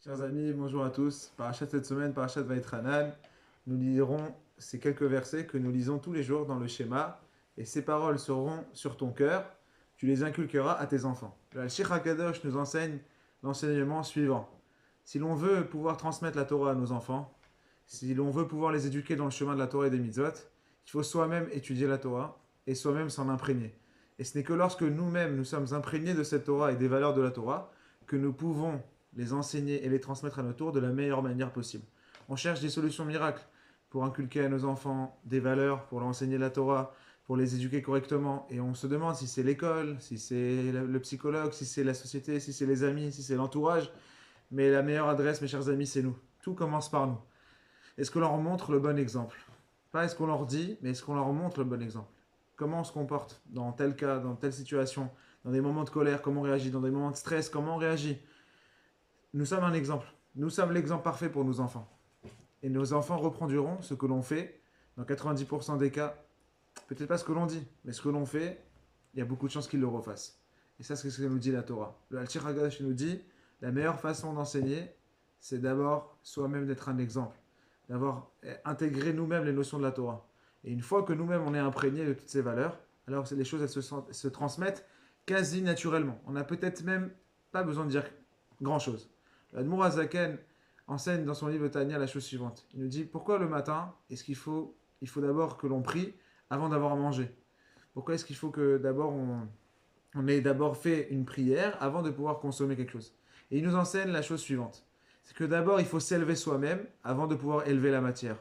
Chers amis, bonjour à tous. Parachat cette semaine, Parachat Vaïtranan. Nous lirons ces quelques versets que nous lisons tous les jours dans le schéma. Et ces paroles seront sur ton cœur. Tu les inculqueras à tes enfants. Le Al-Shikh HaKadosh nous enseigne l'enseignement suivant. Si l'on veut pouvoir transmettre la Torah à nos enfants, si l'on veut pouvoir les éduquer dans le chemin de la Torah et des mitzvot, il faut soi-même étudier la Torah et soi-même s'en imprégner. Et ce n'est que lorsque nous-mêmes nous sommes imprégnés de cette Torah et des valeurs de la Torah que nous pouvons les enseigner et les transmettre à notre tour de la meilleure manière possible. On cherche des solutions miracles pour inculquer à nos enfants des valeurs, pour leur enseigner la Torah, pour les éduquer correctement. Et on se demande si c'est l'école, si c'est le psychologue, si c'est la société, si c'est les amis, si c'est l'entourage. Mais la meilleure adresse, mes chers amis, c'est nous. Tout commence par nous. Est-ce qu'on leur montre le bon exemple? Pas est-ce qu'on leur dit, mais est-ce qu'on leur montre le bon exemple? Comment on se comporte dans tel cas, dans telle situation, dans des moments de colère, comment on réagit, dans des moments de stress, comment on réagit? Nous sommes un exemple. Nous sommes l'exemple parfait pour nos enfants. Et nos enfants reproduiront ce que l'on fait dans 90% des cas. Peut-être pas ce que l'on dit, mais ce que l'on fait, il y a beaucoup de chances qu'ils le refassent. Et ça, c'est ce que nous dit la Torah. Le Al-Shir HaKadosh nous dit, la meilleure façon d'enseigner, c'est d'abord soi-même d'être un exemple. D'avoir intégré nous-mêmes les notions de la Torah. Et une fois que nous-mêmes on est imprégnés de toutes ces valeurs, alors les choses se transmettent quasi naturellement. On n'a peut-être même pas besoin de dire grand-chose. L'Admour Azaken enseigne dans son livre Tania la chose suivante. Il nous dit pourquoi le matin est-ce il faut d'abord que l'on prie avant d'avoir à manger. Pourquoi est-ce qu'il faut que d'abord on ait d'abord fait une prière avant de pouvoir consommer quelque chose. Et il nous enseigne la chose suivante. C'est que d'abord il faut s'élever soi-même avant de pouvoir élever la matière,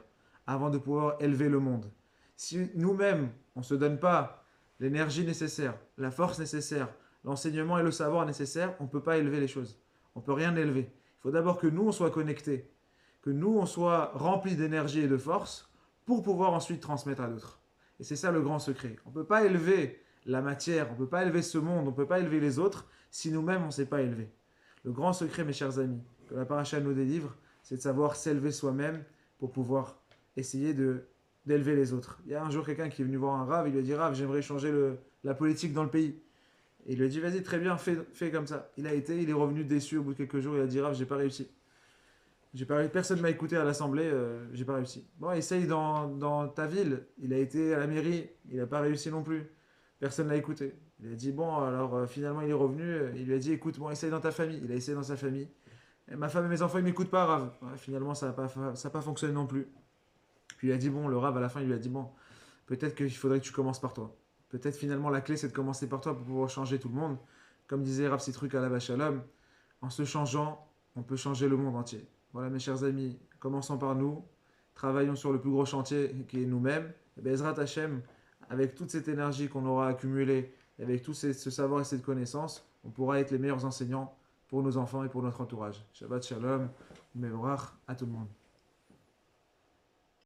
avant de pouvoir élever le monde. Si nous-mêmes on ne se donne pas l'énergie nécessaire, la force nécessaire, l'enseignement et le savoir nécessaire, on ne peut pas élever les choses. On ne peut rien élever. Il faut d'abord que nous, on soit connectés, que nous, on soit remplis d'énergie et de force pour pouvoir ensuite transmettre à d'autres. Et c'est ça le grand secret. On ne peut pas élever la matière, on ne peut pas élever ce monde, on ne peut pas élever les autres si nous-mêmes, on ne s'est pas élevé. Le grand secret, mes chers amis, que la paracha nous délivre, c'est de savoir s'élever soi-même pour pouvoir essayer d'élever les autres. Il y a un jour quelqu'un qui est venu voir un rave, il lui a dit Rave, j'aimerais changer la politique dans le pays. Et il lui a dit, vas-y, très bien, fais comme ça. Il est revenu déçu au bout de quelques jours, il a dit, Rav, j'ai pas réussi. Personne ne m'a écouté à l'Assemblée, j'ai pas réussi. Bon, essaye dans ta ville. Il a été à la mairie, il n'a pas réussi non plus. Personne ne l'a écouté. Il a dit, bon, alors finalement il est revenu, il lui a dit, écoute, bon, essaye dans ta famille. Il a essayé dans sa famille. Et ma femme et mes enfants, ils m'écoutent pas, Rav. Ouais, finalement, ça a pas fonctionné non plus. Puis il a dit, bon, le Rav, à la fin, il lui a dit, bon, peut-être qu'il faudrait que tu commences par toi. Peut-être finalement la clé c'est de commencer par toi pour pouvoir changer tout le monde. Comme disait Rav Citruk à la Shalom, en se changeant, on peut changer le monde entier. Voilà mes chers amis, commençons par nous, travaillons sur le plus gros chantier qui est nous-mêmes. Et Bezrat Hashem, avec toute cette énergie qu'on aura accumulée, avec tout ce savoir et cette connaissance, on pourra être les meilleurs enseignants pour nos enfants et pour notre entourage. Shabbat Shalom, Mevorach à tout le monde.